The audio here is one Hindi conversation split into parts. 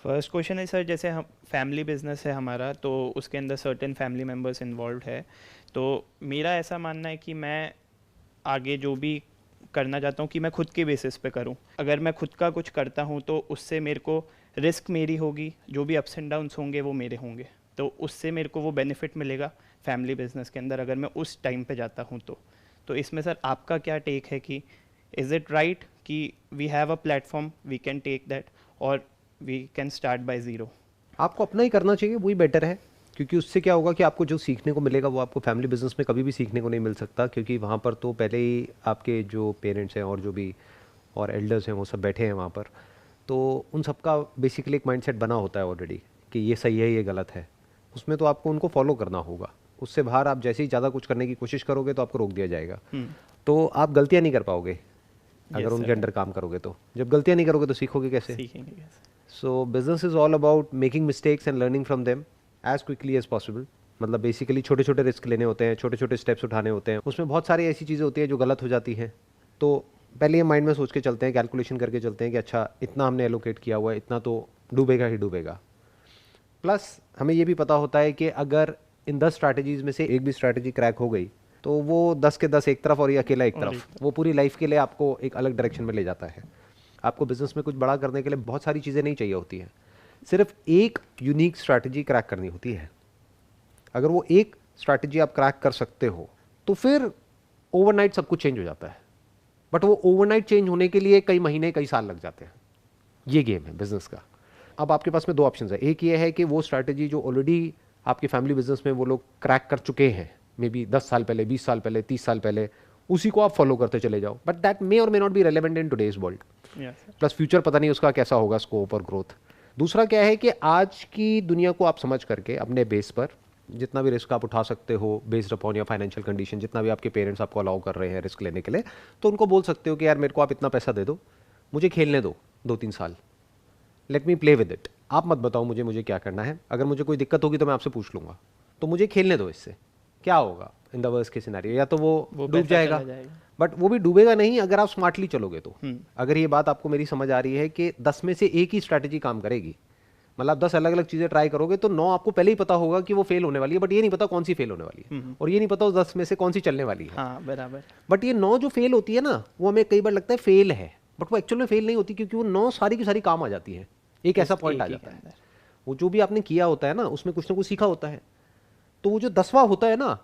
फर्स्ट क्वेश्चन है सर, जैसे हम फैमिली बिजनेस है हमारा, तो उसके अंदर सर्टेन फैमिली मेम्बर्स इन्वॉल्व है। तो मेरा ऐसा मानना है कि मैं आगे जो भी करना चाहता हूँ कि मैं खुद के बेसिस पे करूँ। अगर मैं खुद का कुछ करता हूँ तो उससे मेरे को रिस्क मेरी होगी, जो भी अप्स एंड डाउन्स होंगे वो मेरे होंगे, तो उससे मेरे को वो बेनिफिट मिलेगा फैमिली बिजनेस के अंदर, अगर मैं उस टाइम पे जाता हूँ तो इसमें सर आपका क्या टेक है कि इज़ इट राइट कि we have a platform we can take that, और we can start by zero? आपको अपना ही करना चाहिए, वही बेटर है। क्योंकि उससे क्या होगा कि आपको जो सीखने को मिलेगा वो आपको फैमिली बिजनेस में कभी भी सीखने को नहीं मिल सकता, क्योंकि वहाँ पर तो पहले ही आपके जो पेरेंट्स हैं और जो भी और एल्डर्स हैं वो सब बैठे हैं वहाँ पर। तो उन सबका बेसिकली एक माइंडसेट बना होता है ऑलरेडी कि ये सही है ये गलत है। उसमें तो आपको उनको फॉलो करना होगा। उससे बाहर आप जैसे ही ज़्यादा कुछ करने की कोशिश करोगे तो आपको रोक दिया जाएगा। तो आप गलतियाँ नहीं कर पाओगे अगर यस उनके सर। अंडर काम करोगे। तो जब गलतियाँ नहीं करोगे तो सीखोगे कैसे? सीखेंगे कैसे? So business is all about making mistakes and learning from them as quickly as possible. मतलब बेसिकली छोटे छोटे रिस्क लेने होते हैं, छोटे छोटे स्टेप्स उठाने होते हैं। उसमें बहुत सारी ऐसी चीज़ें होती हैं जो गलत हो जाती हैं। तो पहले ये माइंड में सोच के चलते हैं, कैलकुलेशन करके चलते हैं कि अच्छा इतना हमने एलोकेट किया हुआ है, इतना तो डूबेगा ही डूबेगा। प्लस हमें ये भी पता होता है कि अगर इन 10 स्ट्रैटेजीज में से एक भी स्ट्रैटेजी क्रैक हो गई तो वो 10 के 10 एक तरफ और ये अकेला एक और एक तरफ, वो पूरी लाइफ के लिए आपको एक अलग डायरेक्शन में ले जाता है। आपको बिजनेस में कुछ बड़ा करने के लिए बहुत सारी चीज़ें नहीं चाहिए होती हैं, सिर्फ एक यूनिक स्ट्रैटेजी क्रैक करनी होती है। अगर वो एक स्ट्रैटेजी आप क्रैक कर सकते हो तो फिर ओवरनाइट सब कुछ चेंज हो जाता है। बट वो ओवरनाइट चेंज होने के लिए कई महीने कई साल लग जाते हैं। ये गेम है बिजनेस का। अब आपके पास में दो ऑप्शन है। एक ये है कि वो स्ट्रैटेजी जो ऑलरेडी आपके फैमिली बिजनेस में वो लोग क्रैक कर चुके हैं, मे बी 10 साल पहले, 20 साल पहले, 30 साल पहले, उसी को आप फॉलो करते चले जाओ। बट दैट मे और may not be relevant in today's world. Yes sir. Plus future पता नहीं उसका कैसा होगा स्कोप और ग्रोथ। दूसरा क्या है कि आज की दुनिया को आप समझ करके अपने बेस पर जितना भी रिस्क आप उठा सकते हो बेस्ड अपॉन या फाइनेंशियल कंडीशन, जितना भी आपके पेरेंट्स आपको अलाउ कर रहे हैं रिस्क लेने के लिए, तो उनको बोल सकते हो कि यार मेरे को आप इतना पैसा दे दो, मुझे खेलने दो 2-3 साल, let me play with it. आप मत बताओ मुझे मुझे क्या करना है, अगर मुझे कोई दिक्कत होगी तो मैं आपसे पूछ लूंगा, तो मुझे खेलने दो। इससे क्या होगा in the worst case scenario, या तो वो डूब पैसा जाएगा, चला जाएगा। बट वो भी डूबेगा नहीं अगर आप स्मार्टली चलोगे तो। अगर ये बात आपको मेरी समझ आ रही है कि 10 में से एक ही स्ट्रैटेजी काम करेगी, मतलब 10 अलग अलग चीजें ट्राई करोगे तो 9 आपको पहले ही पता होगा कि वो फेल होने वाली है, बट ये नहीं पता कौन सी फेल होने वाली है, और ये नहीं पता उस 10 में से कौन सी चलने वाली है। हाँ बराबर। बट ये 9 जो फेल होती है ना, वो हमें कई बार लगता है फेल है, बट वो एक्चुअल में फेल नहीं होती, क्योंकि वो 9 सारी की सारी काम आ जाती है। एक ऐसा उस पॉइंट एक आ ही के जाता है, अंदर। वो जो भी आपने किया होता है ना उसमें कुछ ना कुछ सीखा होता है। तो वो जो 10वां होता है ना,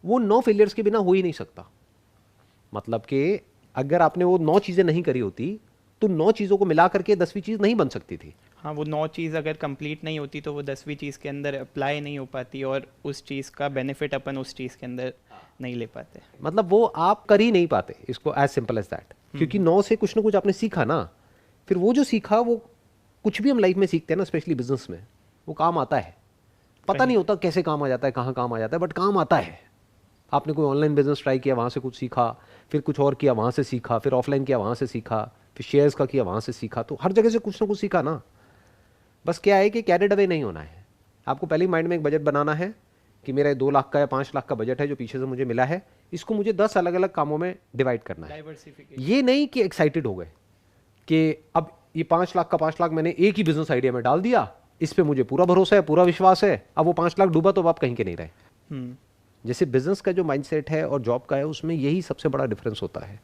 वो 9 फेलियर्स के बिना हो ही नहीं सकता। मतलब कि अगर आपने वो 9 चीजें नहीं करी होती तो 9 चीजों को मिला करके 10वीं चीज नहीं बन सकती थी। हाँ, वो 9 चीज़ अगर कंप्लीट नहीं होती तो वो 10वीं चीज़ के अंदर अप्लाई नहीं हो पाती, और उस चीज़ का बेनिफिट अपन उस चीज़ के अंदर नहीं ले पाते। मतलब वो आप कर ही नहीं पाते इसको, एज सिंपल एज दैट। क्योंकि 9 से कुछ ना कुछ आपने सीखा ना, फिर वो जो सीखा वो कुछ भी हम लाइफ में सीखते हैं ना, स्पेशली बिजनेस में, वो काम आता है। पता कहीं। नहीं होता कैसे काम आ जाता है, कहाँ काम आ जाता है, बट काम आता है। आपने कोई ऑनलाइन बिजनेस ट्राई किया, वहाँ से कुछ सीखा, फिर कुछ और किया, वहाँ से सीखा, फिर ऑफलाइन किया, वहाँ से सीखा, फिर शेयर्स का किया, वहाँ से सीखा, तो हर जगह से कुछ ना कुछ सीखा ना। बस क्या है कि कैरिड अवे नहीं होना है। आपको पहले ही माइंड में एक बजट बनाना है कि मेरा 2 लाख का या 5 लाख का बजट है जो पीछे से मुझे मिला है, इसको मुझे 10 अलग अलग कामों में डिवाइड करना है। डाइवर्सिफिकेशन। ये नहीं कि एक्साइटेड हो गए कि अब ये 5 लाख का 5 लाख मैंने एक ही बिजनेस आइडिया में डाल दिया, इस पे मुझे पूरा भरोसा है, पूरा विश्वास है, अब वो 5 लाख डूबा तो अब आप कहीं के नहीं रहे। हम्म। जैसे बिजनेस का जो माइंडसेट है और जॉब का है, उसमें यही सबसे बड़ा डिफरेंस होता है।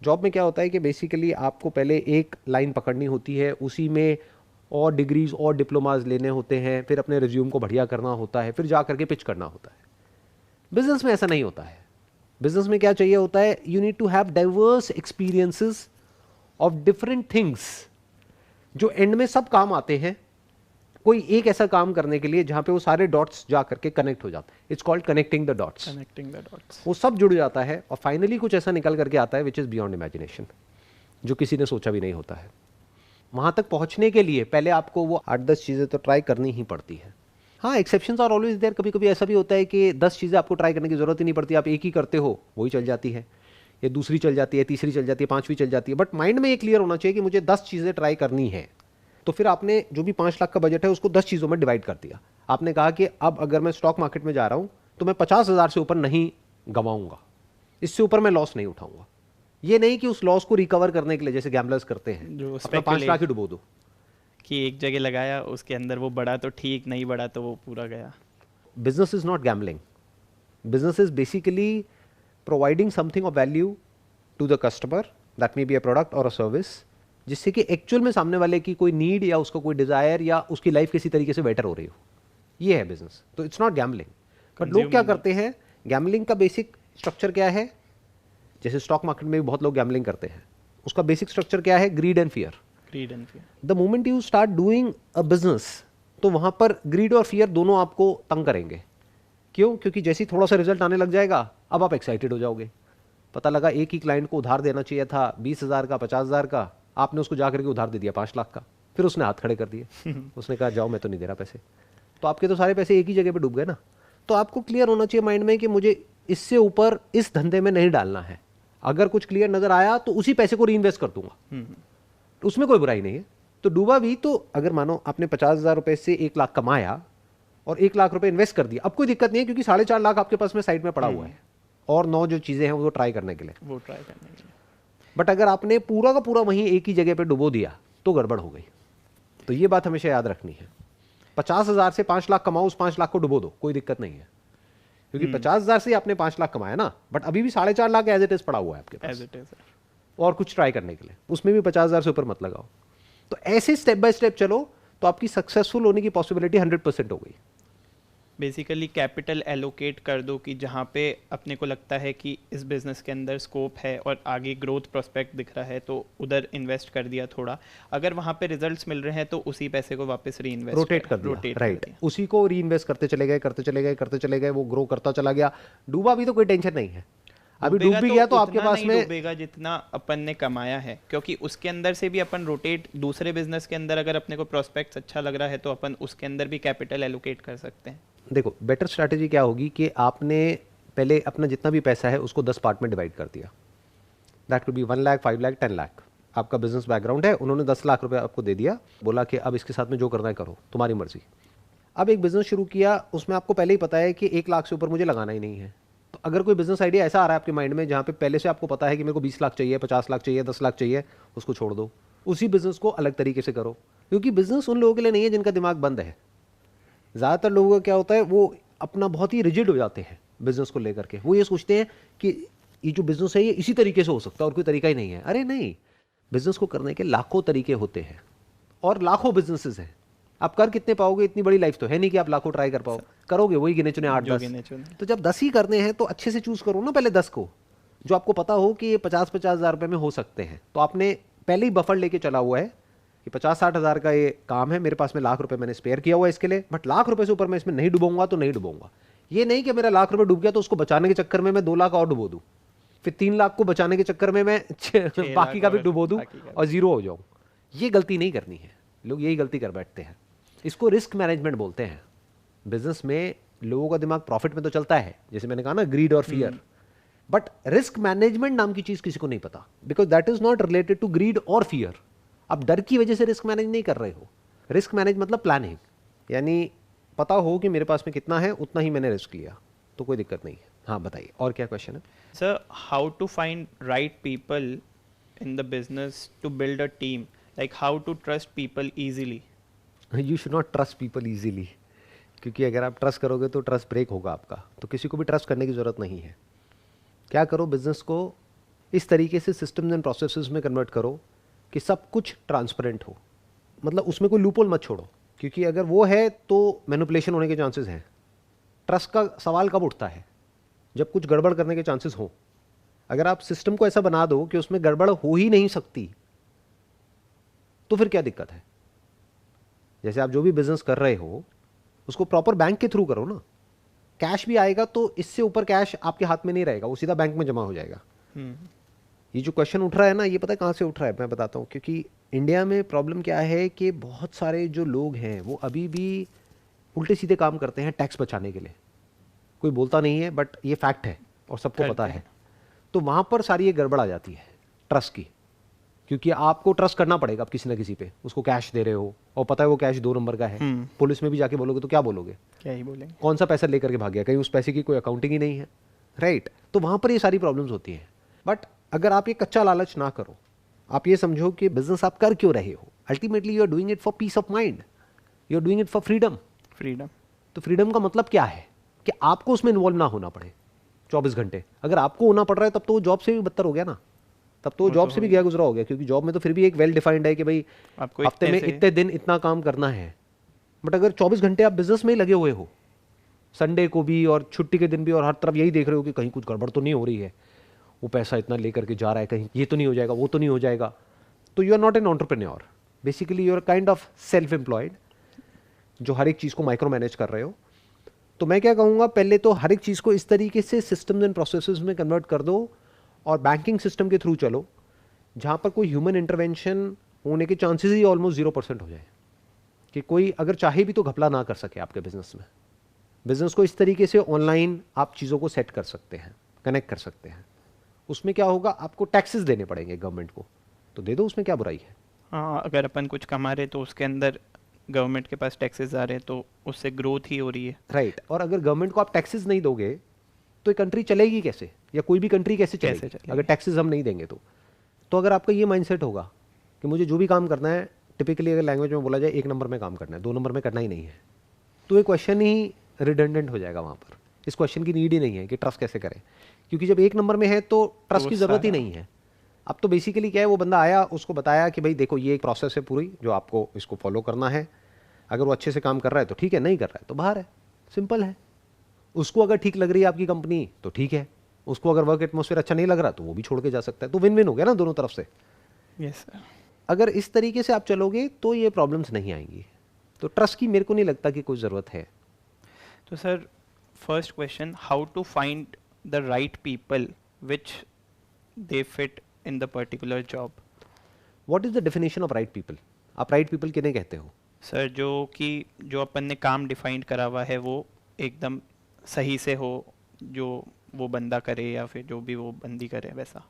जॉब में क्या होता है कि बेसिकली आपको पहले एक लाइन पकड़नी होती है, उसी में और डिग्रीज और डिप्लोमाज लेने होते हैं, फिर अपने रिज्यूम को बढ़िया करना होता है, फिर जा करके पिच करना होता है। बिजनेस में ऐसा नहीं होता है। बिजनेस में क्या चाहिए होता है, you need to have diverse experiences of different things, जो एंड में सब काम आते हैं। कोई एक ऐसा काम करने के लिए जहां पे वो सारे डॉट्स जा करके कनेक्ट हो जाते हैं, it's called connecting the dots. Connecting the dots. वो सब जुड़ जाता है और फाइनली कुछ ऐसा निकल करके आता है विच इज बियॉन्ड इमेजिनेशन, जो किसी ने सोचा भी नहीं होता है। वहां तक पहुंचने के लिए पहले आपको वो 8-10 चीजें तो ट्राई करनी ही पड़ती है। हाँ, एक्सेप्शंस आर ऑलवेज देयर। कभी कभी ऐसा भी होता है कि 10 चीजें आपको ट्राई करने की जरूरत ही नहीं पड़ती, आप एक ही करते हो, वही चल जाती है, ये दूसरी चल जाती है, तीसरी चल जाती है, पांचवी चल जाती है। बट माइंड में ये क्लियर होना चाहिए कि मुझे 10 चीजें ट्राई करनी है। तो फिर आपने जो भी 5 लाख का बजट है उसको 10 चीजों में डिवाइड कर दिया। आपने कहा कि अब अगर मैं स्टॉक मार्केट में जा रहा हूं तो मैं 50,000 से ऊपर नहीं गंवाऊंगा, इससे ऊपर मैं लॉस नहीं उठाऊंगा। ये नहीं कि उस लॉस को रिकवर करने के लिए जैसे गैम्बलर्स करते हैं जो अपना 5 लाख ही डुबो दो। कि एक जगह लगाया, उसके अंदर वो बढ़ा तो ठीक, नहीं बढ़ा तो वो पूरा गया। Business is not gambling. Business is basically providing something of value to the customer, that may be a product or a service, जिससे कि एक्चुअल में सामने वाले की कोई नीड या उसका कोई डिजायर या उसकी लाइफ किसी तरीके से बेटर हो रही हो, ये है बिजनेस। तो इट्स नॉट गैम्बलिंग। बट लोग क्या करते हैं, गैम्बलिंग का बेसिक स्ट्रक्चर क्या है? जैसे स्टॉक मार्केट में भी बहुत लोग गैम्बलिंग करते हैं, उसका बेसिक स्ट्रक्चर क्या है? Grid and fear. Grid and fear. The moment you start doing a business, तो वहां पर ग्रीड और फियर दोनों आपको तंग करेंगे। क्यों? क्योंकि जैसे ही थोड़ा सा रिजल्ट आने लग जाएगा, अब आप एक्साइटेड हो जाओगे। पता लगा एक ही क्लाइंट को उधार देना चाहिए था 20,000 का, 50,000 का, आपने उसको जाकर के उधार दे दिया 5 लाख का, फिर उसने हाथ खड़े कर दिए। उसने कहा जाओ मैं तो नहीं दे रहा पैसे, तो आपके तो सारे पैसे एक ही जगह पे डूब गए ना। तो आपको क्लियर होना चाहिए माइंड में कि मुझे इससे ऊपर इस धंधे में नहीं डालना है। अगर कुछ क्लियर नजर आया तो उसी पैसे को री इन्वेस्ट कर दूंगा, उसमें कोई बुराई नहीं है। तो डूबा भी तो, अगर मानो आपने 50,000 रुपए से 1 लाख कमाया और 1 लाख रुपए इन्वेस्ट कर दिया, अब कोई दिक्कत नहीं है, क्योंकि 4.5 लाख आपके पास में साइड में पड़ा हुआ है और 9 जो चीजें हैं वो ट्राई करने के लिए, बट अगर आपने पूरा का पूरा वहीं एक ही जगह पे डुबो दिया तो गड़बड़ हो गई। तो ये बात हमेशा याद रखनी है। 50,000 से 5 लाख कमाओ, उस 5 लाख को डुबो दो, कोई दिक्कत नहीं है, क्योंकि 50,000 से आपने 5 लाख कमाया ना, बट अभी भी 4.5 लाख एज इट इज पड़ा हुआ है आपके पास और कुछ ट्राई करने के लिए, उसमें भी 50,000 से ऊपर मत लगाओ। तो ऐसे स्टेप बाय स्टेप चलो तो आपकी सक्सेसफुल होने की पॉसिबिलिटी 100% हो गई। बेसिकली कैपिटल एलोकेट कर दो कि जहाँ पे अपने को लगता है कि इस बिज़नेस के अंदर स्कोप है और आगे ग्रोथ प्रोस्पेक्ट दिख रहा है, तो उधर इन्वेस्ट कर दिया थोड़ा। अगर वहाँ पे रिजल्ट्स मिल रहे हैं तो उसी पैसे को वापस री इन्वेस्ट रोटेट कर दिया, राइट, उसी को री इन्वेस्ट करते चले गए, करते चले गए, करते चले गए, वो ग्रो करता चला गया। डूबा भी तो कोई टेंशन नहीं है, अभी डूब भी गया तो आपके पास में डूबेगा जितना अपन ने कमाया है, क्योंकि उसके अंदर से भी अपन रोटेट, दूसरे बिजनेस के अंदर अगर अपने को प्रोस्पेक्ट्स अच्छा लग रहा है तो अपन उसके अंदर भी कैपिटल एलोकेट कर सकते हैं। देखो बेटर स्ट्रैटेजी क्या होगी कि आपने पहले अपना जितना भी पैसा है उसको 10 पार्ट में डिवाइड कर दिया। That could be 1 lakh, 5 lakh, 10 lakh. आपका बिजनेस बैकग्राउंड है, उन्होंने 10 लाख रुपए आपको दे दिया, बोला कि अब इसके साथ में जो करना है करो, तुम्हारी मर्जी। अब एक बिजनेस शुरू किया, उसमें आपको पहले ही पता है कि 1 लाख से ऊपर मुझे लगाना ही नहीं है। तो अगर कोई बिजनेस आइडिया ऐसा आ रहा है आपके माइंड में जहाँ पे पहले से आपको पता है कि मेरे को 20 लाख चाहिए, 50 लाख चाहिए, 10 लाख चाहिए, उसको छोड़ दो, उसी बिजनेस को अलग तरीके से करो। क्योंकि बिजनेस उन लोगों के लिए नहीं है जिनका दिमाग बंद है। ज़्यादातर लोगों का क्या होता है, वो अपना बहुत ही रिजिड हो जाते हैं बिजनेस को लेकर के। वो ये सोचते हैं कि ये जो बिजनेस है ये इसी तरीके से हो सकता है और कोई तरीका ही नहीं है। अरे नहीं, बिजनेस को करने के लाखों तरीके होते हैं और लाखों बिजनेसेस हैं। आप कर कितने पाओगे? इतनी बड़ी लाइफ तो है नहीं कि आप लाखों ट्राई कर पाओ, करोगे वही गिने चुने 8-10। तो जब 10 ही करने हैं तो अच्छे से चूज करो ना पहले 10 को, जो आपको पता हो कि ये 50-50 हज़ार रुपये में हो सकते हैं। तो आपने पहले ही बफर लेके चला हुआ है कि 50-60 हज़ार का ये काम है, मेरे पास में लाख रुपए मैंने स्पेयर किया हुआ है इसके लिए, बट लाख रुपए से ऊपर मैं इसमें नहीं डूबूंगा तो नहीं डूबूंगा। ये नहीं कि मेरा लाख रुपए डूब गया तो उसको बचाने के चक्कर में मैं 2 लाख और डुबो दूं, फिर 3 लाख को बचाने के चक्कर में मैं बाकी का भी डुबो दूं और जीरो हो जाऊं। ये गलती नहीं करनी है, लोग यही गलती कर बैठते हैं। इसको रिस्क मैनेजमेंट बोलते हैं। बिजनेस में लोगों का दिमाग प्रॉफिट में तो चलता है, जैसे मैंने कहा ना, ग्रीड और फियर, बट रिस्क मैनेजमेंट नाम की चीज किसी को नहीं पता, because that is not related to greed और फियर। आप डर की वजह से रिस्क मैनेज नहीं कर रहे हो। रिस्क मैनेज मतलब प्लानिंग, यानी पता हो कि मेरे पास में कितना है उतना ही मैंने रिस्क लिया, तो कोई दिक्कत नहीं है। हाँ बताइए, और क्या क्वेश्चन है? Sir, how to find right people in the business to build a team, like how to trust people easily? You should not trust people easily, क्योंकि अगर आप ट्रस्ट करोगे तो ट्रस्ट ब्रेक होगा आपका। तो किसी को भी ट्रस्ट करने की ज़रूरत नहीं है। क्या करो, बिजनेस को इस तरीके से सिस्टम्स एंड प्रोसेसेस में कन्वर्ट करो कि सब कुछ ट्रांसपेरेंट हो, मतलब उसमें कोई लूपहोल मत छोड़ो, क्योंकि अगर वो है तो मैनिपुलेशन होने के चांसेस हैं। ट्रस्ट का सवाल कब उठता है? जब कुछ गड़बड़ करने के चांसेस हो। अगर आप सिस्टम को ऐसा बना दो कि उसमें गड़बड़ हो ही नहीं सकती, तो फिर क्या दिक्कत है? जैसे आप जो भी बिजनेस कर रहे हो उसको प्रॉपर बैंक के थ्रू करो ना। कैश भी आएगा तो इससे ऊपर कैश आपके हाथ में नहीं रहेगा, वो सीधा बैंक में जमा हो जाएगा। ये जो क्वेश्चन उठ रहा है ना, ये पता है कहाँ से उठ रहा है? मैं बताता हूँ। क्योंकि इंडिया में प्रॉब्लम क्या है कि बहुत सारे जो लोग हैं वो अभी भी उल्टे सीधे काम करते हैं टैक्स बचाने के लिए। कोई बोलता नहीं है, बट ये फैक्ट है और सबको पता है। तो वहाँ पर सारी ये गड़बड़ आ जाती है ट्रस्ट की, क्योंकि आपको ट्रस्ट करना पड़ेगा। आप किसी ना किसी पे उसको कैश दे रहे हो और पता है वो कैश 2 नंबर का है। पुलिस में भी जाके बोलोगे तो क्या बोलोगे? क्या ही बोलेंगे? कौन सा पैसा लेकर के भाग गया? कहीं उस पैसे की कोई अकाउंटिंग ही नहीं है, राइट? तो वहाँ पर ये सारी प्रॉब्लम्स होती हैं। बट अगर आप ये कच्चा लालच ना करो, आप ये समझो कि बिजनेस आप कर क्यों रहे हो। Ultimately you are doing it for peace of mind, you are doing it for freedom. Freedom. तो फ्रीडम का मतलब क्या है कि आपको उसमें इन्वॉल्व ना होना पड़े 24 घंटे। अगर आपको होना पड़ रहा है तब तो वो जॉब से भी बदतर हो गया ना, तब तो जॉब से भी गया गुजरा हो गया, क्योंकि जॉब में तो फिर भी एक वेल डिफाइंड है कि भाई आपको हफ्ते में इतने दिन इतना काम करना है। बट अगर 24 घंटे आप बिजनेस में ही लगे हुए हो, संडे को भी और छुट्टी के दिन भी, और हर तरफ यही देख रहे हो कि कहीं कुछ गड़बड़ तो नहीं हो रही है, वो पैसा इतना लेकर के जा रहा है, कहीं ये तो नहीं हो जाएगा, वो तो नहीं हो जाएगा, तो you are not an entrepreneur, basically you are kind of self employed, जो हर एक चीज़ को माइक्रो मैनेज कर रहे हो। तो मैं क्या कहूँगा, पहले तो हर एक चीज़ को इस तरीके से सिस्टम्स एंड प्रोसेसेस में कन्वर्ट कर दो और बैंकिंग सिस्टम के थ्रू चलो जहाँ पर कोई ह्यूमन इंटरवेंशन होने के चांसेस ही ऑलमोस्ट 0% हो जाए, कि कोई अगर चाहे भी तो घपला ना कर सके आपके बिजनेस में। बिजनेस को इस तरीके से ऑनलाइन आप चीज़ों को सेट कर सकते हैं, कनेक्ट कर सकते हैं। उसमें क्या होगा, आपको टैक्सेस देने पड़ेंगे गवर्नमेंट को, तो दे दो, उसमें क्या बुराई है। हाँ, अगर अपन कुछ कमा रहे तो उसके अंदर गवर्नमेंट के पास टैक्सेस आ रहे हैं तो उससे ग्रोथ ही हो रही है। राइट। और अगर गवर्नमेंट को आप टैक्सेस नहीं दोगे तो एक कंट्री चलेगी कैसे, या कोई भी कंट्री कैसे चलेगी अगर टैक्सेस हम नहीं देंगे तो अगर आपका ये माइंडसेट होगा कि मुझे जो भी काम करना है, टिपिकली अगर लैंग्वेज में बोला जाए, 1 नंबर में काम करना है, 2 नंबर में करना ही नहीं है, तो ये क्वेश्चन ही रिडंडेंट हो जाएगा वहाँ पर। इस क्वेश्चन की नीड ही नहीं है कि ट्रस्ट कैसे करें, क्योंकि जब 1 नंबर में है तो ट्रस्ट की ज़रूरत ही नहीं है। अब तो बेसिकली क्या है, वो बंदा आया, उसको बताया कि भाई देखो ये एक प्रोसेस है पूरी जो आपको इसको फॉलो करना है, अगर वो अच्छे से काम कर रहा है तो ठीक है, नहीं कर रहा है तो बाहर है, सिंपल है। उसको अगर ठीक लग रही है आपकी कंपनी तो ठीक है, उसको अगर वर्क एटमॉस्फेयर अच्छा नहीं लग रहा तो वो भी छोड़ के जा सकता है, तो विन विन हो गया ना दोनों तरफ से। Yes sir. अगर इस तरीके से आप चलोगे तो ये प्रॉब्लम्स नहीं आएंगी। तो ट्रस्ट की मेरे को नहीं लगता कि कोई ज़रूरत है। तो sir, first question, how to find the right people which they fit in the particular job. What is the definition of right people? आप राइट पीपल किन्हें कहते हो? सर, जो अपन ने काम डिफाइंड करा हुआ है वो एकदम सही से हो, जो वो बंदा करे या फिर जो भी वो बंदी करे वैसा।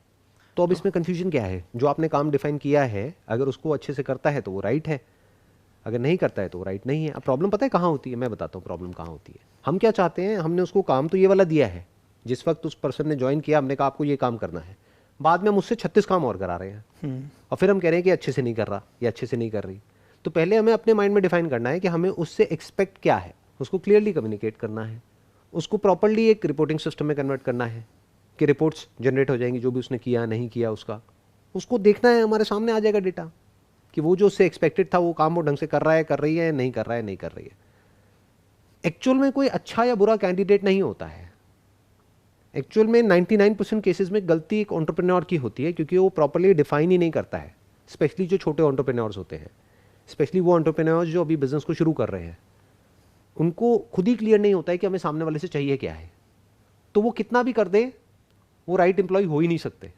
तो अब इसमें कंफ्यूजन क्या है? जो आपने काम डिफाइन किया है, अगर उसको अच्छे से करता है तो वो राइट है, अगर नहीं करता है तो वो राइट नहीं है। अब प्रॉब्लम पता है कहाँ होती है? मैं बताता हूँ प्रॉब्लम कहाँ होती है। हम क्या चाहते हैं, हमने उसको काम तो ये वाला दिया है, जिस वक्त उस पर्सन ने ज्वाइन किया हमने कहा आपको ये काम करना है, बाद में हम उससे 36 काम और करा रहे हैं और फिर हम कह रहे हैं कि अच्छे से नहीं कर रहा या अच्छे से नहीं कर रही। तो पहले हमें अपने माइंड में डिफाइन करना है कि हमें उससे एक्सपेक्ट क्या है, उसको क्लियरली कम्युनिकेट करना है, उसको प्रॉपर्ली एक रिपोर्टिंग सिस्टम में कन्वर्ट करना है कि रिपोर्ट्स जनरेट हो जाएंगी जो भी उसने किया नहीं किया उसका, उसको देखना है, हमारे सामने आ जाएगा डेटा कि वो जो उससे एक्सपेक्टेड था वो काम वो ढंग से कर रहा है, कर रही है, नहीं कर रहा है, नहीं कर रही है। एक्चुअल में कोई अच्छा या बुरा कैंडिडेट नहीं होता है। एक्चुअल में 99% केसेस में गलती एक एंटरप्रेन्योर की होती है, क्योंकि वो प्रॉपर्ली डिफाइन ही नहीं करता है। स्पेशली जो छोटे एंटरप्रेन्योर्स होते हैं, स्पेशली वो एंटरप्रेन्योर्स जो अभी बिजनेस को शुरू कर रहे हैं, उनको खुद ही क्लियर नहीं होता है कि हमें सामने वाले से चाहिए क्या है। तो वो कितना भी कर दे, वो राइट एम्प्लॉय हो ही नहीं सकते,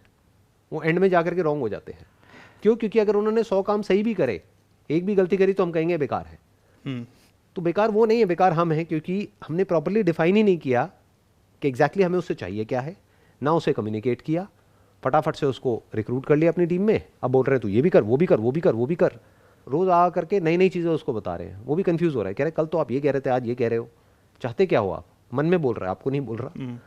वो एंड में जाकर के रॉन्ग हो जाते हैं। क्यों? क्योंकि अगर उन्होंने 100 काम सही भी करे, एक भी गलती करी तो हम कहेंगे बेकार है। तो बेकार वो नहीं है, बेकार हम हैं, क्योंकि हमने प्रॉपर्ली डिफाइन ही नहीं किया कि एग्जैक्टली हमें उससे चाहिए क्या है, ना उसे कम्युनिकेट किया, फटाफट से उसको रिक्रूट कर लिया अपनी टीम में। अब बोल रहे हैं तू ये भी कर, वो भी कर, वो भी कर, वो भी कर, रोज आ करके नई नई चीज़ें उसको बता रहे हैं। वो भी कंफ्यूज हो रहा है, कह रहे कल तो आप ये कह रहे थे, आज ये कह रहे हो, चाहते क्या हो आप? मन में बोल रहा है, आपको नहीं बोल रहा।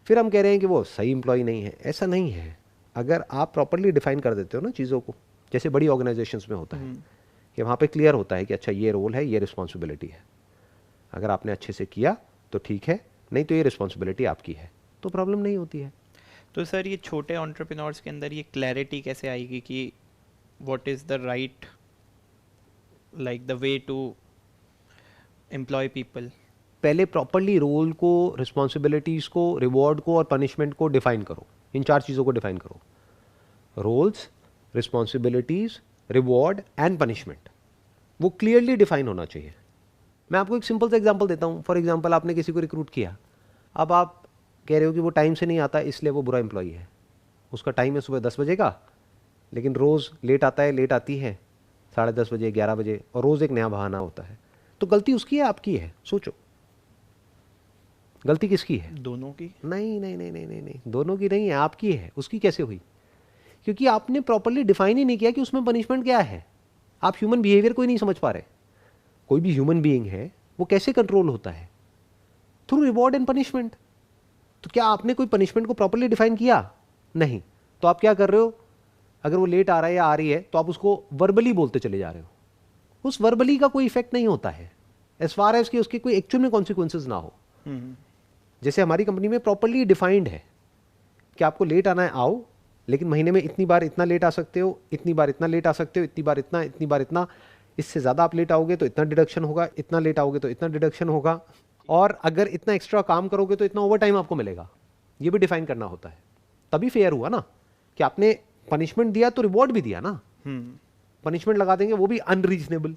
फिर हम कह रहे हैं कि वो सही एम्प्लॉय नहीं है। ऐसा नहीं है। अगर आप प्रॉपर्ली डिफाइन कर देते हो ना चीज़ों को, जैसे बड़ी ऑर्गेनाइजेशंस में होता है कि वहाँ पे क्लियर होता है कि अच्छा ये रोल है, ये रिस्पॉन्सिबिलिटी है, अगर आपने अच्छे से किया तो ठीक है, नहीं तो ये रिस्पॉन्सिबिलिटी आपकी है, तो प्रॉब्लम नहीं होती है। तो सर, ये छोटे एंटरप्रेन्योर्स के अंदर ये क्लैरिटी कैसे आएगी कि what is the right, like the way to employ people? पहले प्रॉपर्ली रोल को, रिस्पॉन्सिबिलिटीज़ को, रिवॉर्ड को और पनिशमेंट को डिफाइन करो। इन 4 चीज़ों को डिफाइन करो, roles, responsibilities, reward and punishment. वो क्लियरली डिफाइन होना चाहिए। मैं आपको एक सिंपल सा एग्जांपल देता हूँ। फॉर एग्जांपल, आपने किसी को रिक्रूट किया, अब आप कह रहे हो कि वो टाइम से नहीं आता इसलिए वो बुरा एम्प्लॉई है। उसका टाइम है सुबह 10 बजे का, लेकिन रोज़ लेट आता है, लेट आती है 10:30 बजे, 11 बजे, और रोज़ एक नया बहाना होता है। तो गलती उसकी है आपकी है? सोचो, गलती किसकी है? दोनों की। नहीं नहीं नहीं नहीं नहीं नहीं, दोनों की नहीं है, आपकी है। उसकी कैसे हुई? क्योंकि आपने प्रॉपर्ली डिफाइन ही नहीं किया कि उसमें पनिशमेंट क्या है। आप ह्यूमन बिहेवियर को ही नहीं समझ पा रहे। कोई भी ह्यूमन बीइंग है, वो कैसे कंट्रोल होता है? Through reward and punishment. तो क्या आपने कोई पनिशमेंट को प्रॉपर्ली डिफाइन किया? नहीं। तो आप क्या कर रहे हो? अगर वो लेट आ रहा है या आ रही है तो आप उसको वर्बली बोलते चले जा रहे हो, उस वर्बली का कोई इफेक्ट नहीं होता है एज फार एज कि उसके कोई एक्चुअल में कॉन्सिक्वेंसेज ना हो। जैसे हमारी कंपनी में प्रॉपरली डिफाइंड है कि आपको लेट आना है, आओ, लेकिन महीने में इतनी बार इतना लेट आ सकते हो, इतनी बार इतना लेट आ सकते हो, इतनी बार इतना, इतनी बार इतना, इससे ज़्यादा आप लेट आओगे तो इतना डिडक्शन होगा, इतना लेट आओगे तो इतना डिडक्शन होगा, और अगर इतना एक्स्ट्रा काम करोगे तो इतना ओवर टाइम आपको मिलेगा। ये भी डिफाइन करना होता है, तभी फेयर हुआ ना कि आपने पनिशमेंट दिया तो रिवॉर्ड भी दिया ना। पनिशमेंट लगा देंगे वो भी अनरीजनेबल,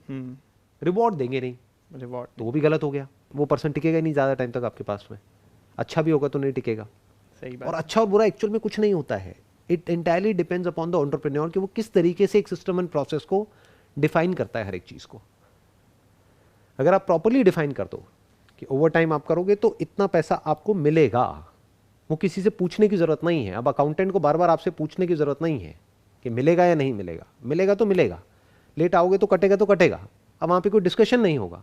रिवॉर्ड देंगे नहीं, रिवॉर्ड तो वो भी गलत हो गया। वो पर्सन टिकेगा ही नहीं ज़्यादा टाइम तक आपके पास में। अच्छा भी होगा तो नहीं टिकेगा। सही बात। और अच्छा और बुरा एक्चुअल में कुछ नहीं होता है, it entirely depends upon the entrepreneur कि वो किस तरीके से एक सिस्टम एंड प्रोसेस को डिफाइन करता है हर एक चीज़ को। अगर आप प्रॉपरली डिफाइन कर दो कि ओवर टाइम आप करोगे तो इतना पैसा आपको मिलेगा, वो किसी से पूछने की ज़रूरत नहीं है। अब अकाउंटेंट को बार बार आपसे पूछने की ज़रूरत नहीं है कि मिलेगा या नहीं मिलेगा, मिलेगा तो मिलेगा, लेट आओगे तो कटेगा तो कटेगा। अब वहाँ पे कोई डिस्कशन नहीं होगा।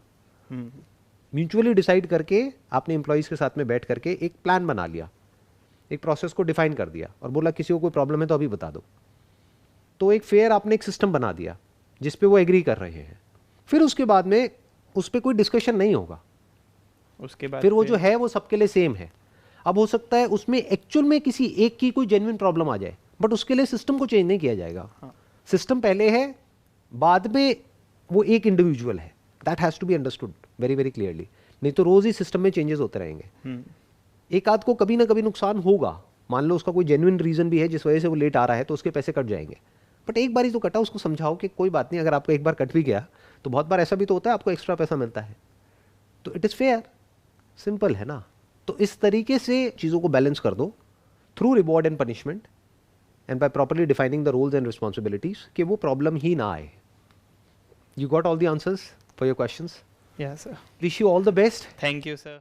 म्यूचुअली डिसाइड करके आपने एम्प्लॉयज़ के साथ में बैठ करके एक प्लान बना लिया, एक प्रोसेस को डिफाइन कर दिया और बोला किसी को कोई प्रॉब्लम है तो अभी बता दो। तो एक फेयर आपने एक सिस्टम बना दिया जिस पे वो एग्री कर रहे हैं। फिर उसके बाद में उस पर कोई डिस्कशन नहीं होगा। उसके बाद फिर वो जो है वो सबके लिए सेम है। अब हो सकता है उसमें एक्चुअल में किसी एक की कोई जेन्युइन प्रॉब्लम आ जाए, बट उसके लिए सिस्टम को चेंज नहीं किया जाएगा। सिस्टम पहले है, बाद में वो एक इंडिविजुअल है। That has to be understood very very clearly. नहीं तो रोज ही सिस्टम में चेंजेस होते रहेंगे। एक आध को कभी ना कभी नुकसान होगा, मान लो उसका कोई जेन्युइन रीजन भी है जिस वजह से वो लेट आ रहा है तो उसके पैसे कट जाएंगे, बट एक बार ही तो कटा, उसको समझाओ कि कोई बात नहीं, अगर आपको एक बार कट भी गया तो बहुत बार ऐसा भी तो होता है आपको एक्स्ट्रा पैसा मिलता है, तो इट इज़ फेयर। सिंपल है ना। तो इस तरीके से चीज़ों को बैलेंस कर दो through reward and punishment and by properly defining the roles and responsibilities कि वो प्रॉब्लम ही ना आए। You got all the answers for your questions? Yes, sir. Wish you all the best. Thank you, sir.